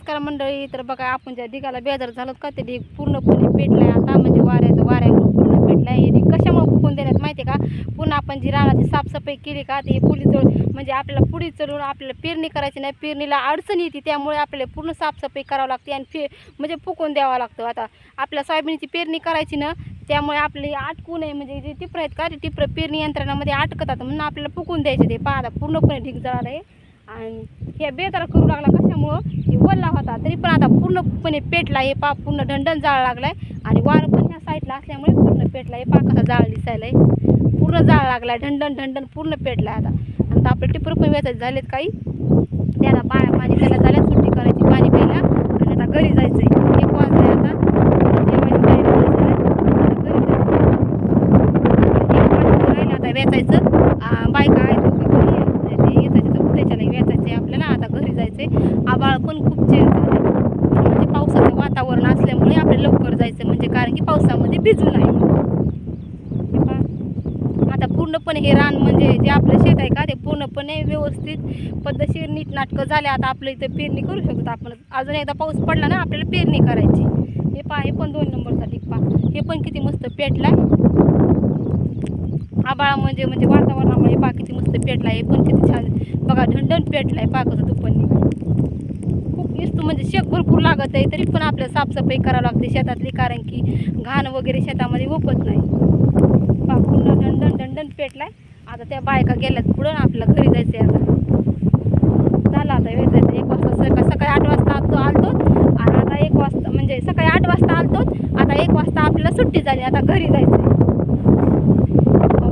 नमस्कार मंडळी. तर बघा आपण ज्या ढिगाला बेजार झालो का ते ढीग पूर्णपणे पेटलाय आता, म्हणजे वाऱ्यामुळे पूर्ण पेटलाय. हे ढीग कशामुळे फुकून देण्यात माहिती आहे का? पुन्हा आपण जी रानाची साफसफाई केली का ते पुढे म्हणजे आपल्याला पुढे चढून आपल्याला पेरणी करायची नाही, पेरणीला अडचण येते, त्यामुळे आपल्याला पूर्ण साफसफाई करावं लागते आणि म्हणजे फुकून द्यावं लागतं. आता आपल्या सोयाबीनची पेरणी करायची ना, त्यामुळे आपले अटकू नये, म्हणजे जे टिपरं आहेत का ते टिपरं पेरणी यंत्रणामध्ये अटकतात म्हणून आपल्याला फुकून द्यायचे. ते पहा आता पूर्णपणे ढीग जळाला आहे आणि हे बेतारा करू लागला कशामुळं, हे वल्ला होता तरी पण आता पूर्णपणे पेटला. हे पा पूर्ण ढंढण जाळ लागलाय आणि वारं पण ह्या साईडला असल्यामुळे पूर्ण पेटला. हे पा कसा जाळ दिसायलाय, पूर्ण जाळ लागलाय, ढंढण पूर्ण पेटलाय. आता आपले टिपर पण वेचायचे झालेत काही, ते आता बाया पाणी प्यायला झाल्या, सुट्टी करायची पाणी प्यायला आणि आता घरी जायचंय. 1 वाजलाय आता जेवायची तयारी करायची, आता घरी जायचं. 1 राहिलं आता वेचायचं. बायका आहेत त्याच्याला वेचायचे आपल्याला. आता घरी जायचे. आभाळ पण खूप चेंज झाले, म्हणजे पावसाचं वातावरण असल्यामुळे आपल्याला लवकर जायचं, म्हणजे कारण की पावसामध्ये भिजू नाही. आता पूर्णपणे हे रान म्हणजे जे आपलं शेत आहे का ते पूर्णपणे व्यवस्थित पद्धतशीर नीटनाटकं झाले. आता आपलं इथं पेरणी करू शकतो आपण. अजून एकदा पाऊस पडला ना आपल्याला पेरणी करायची. हे पहा, हे पण 2 नंबरचा ढीग पहा, हे पण किती मस्त पेटलाय. आभाळा म्हणजे वातावरणामुळे पहा किती मस्त पेटलाय. हे पण किती छान बघा, ढंढण पेटलाय. पहा कसं तुपणी खूप इस्तू, म्हणजे शेक भरपूर लागत आहे, तरी पण आपल्याला साफसफाई करावं लागते शेतातली, कारण की घाण वगैरे शेतामध्ये उपत नाही. पहा पूर्ण ढंढण पेटलाय. आता त्या बायका गेल्यात पुढं, आपल्याला घरी जायचं आहे. आता झालं, आता वेळ जायचं. 1 वाजता सकाळी 8 वाजता आलतो आणि आता 1 वाजता, म्हणजे सकाळी 8 वाजता आलतो, आता 1 वाजता आपल्याला सुट्टी झाली. आता घरी जायचं आहे.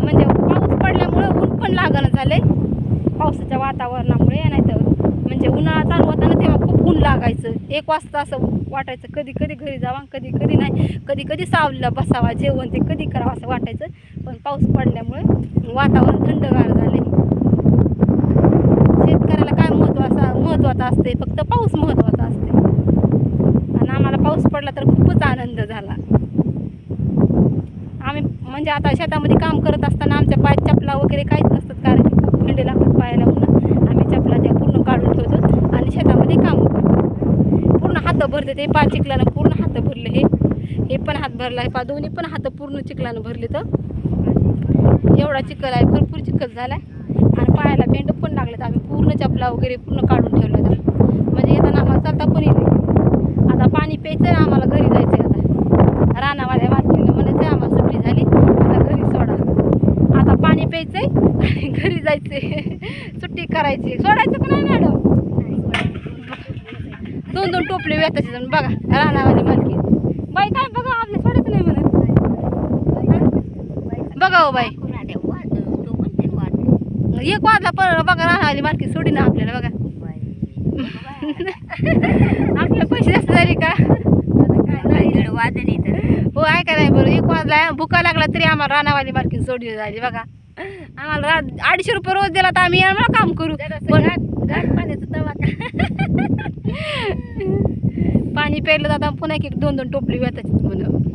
म्हणजे पाऊस पडल्यामुळे ऊन पण लागणं झाले पावसाच्या वातावरणामुळे, नाही तर म्हणजे उन्हाळा चालू होता ना तेव्हा खूप ऊन लागायचं. 1 वाजता असं वाटायचं कधी कधी घरी जावा, कधी कधी नाही, कधी कधी सावलीला बसावा, जेवण ते कधी करावं असं वाटायचं. पण पाऊस पडल्यामुळे वातावरण थंडगार झाले. शेतकऱ्याला काय महत्त्वाचं असते, फक्त पाऊस महत्त्वाचा असते. आणि आम्हाला पाऊस पडला तर खूपच आनंद झाला. आम्ही म्हणजे आता शेतामध्ये काम करत असताना आमच्या पायात चपला वगैरे काहीच नसतात, कारण की खूप थंडी लागतात पायाला. म्हणून आम्ही चपला त्या पूर्ण काढून ठेवतो आणि शेतामध्ये काम करतो. पूर्ण हात भरते ते पा चिखलानं, पूर्ण हात भरले. हे पण हात भरला आहे पा, दोन्ही पण हात पूर्ण चिखलानं भरले. तर एवढा चिखल आहे, भरपूर चिखल झाला आहे आणि पायाला बेंड पण लागलेत. आम्ही पूर्ण चपला वगैरे पूर्ण काढून ठेवला होता, म्हणजे येताना आम्हाला चालता पण येईल. आता पाणी प्यायचं आहे, आम्हाला घरी जायचं आहे. आता रानावाल्या मालकीने म्हणायचं आम्हाला सुट्टी झाली, आता घरी सोडा. आता पाणी प्यायचंय आणि घरी जायचंय, सुट्टी करायची. सोडायचं पण नाही मॅडम, 2 टोपले वेताचे जण बघा रानावाली मालकी बाई. काय बघा, आपल्या सोडायचं नाही म्हणत बघा हो बाई. 1 वाजला पण बघा रानावाली मालकी सोडी ना आपल्याला बघा. आपले पैसे जास्त झाले का? हो, ऐका नाही बरं. 1 वाजला, भुका लागला तरी आम्हाला रानावाली मालकी सोडली झाली बघा. आम्हाला 250 रुपये रोज दिला तर आम्ही आम्हाला काम करू. पाणी प्यायलं जाता पुन्हा 1-2 टोपली वेताची म्हणून.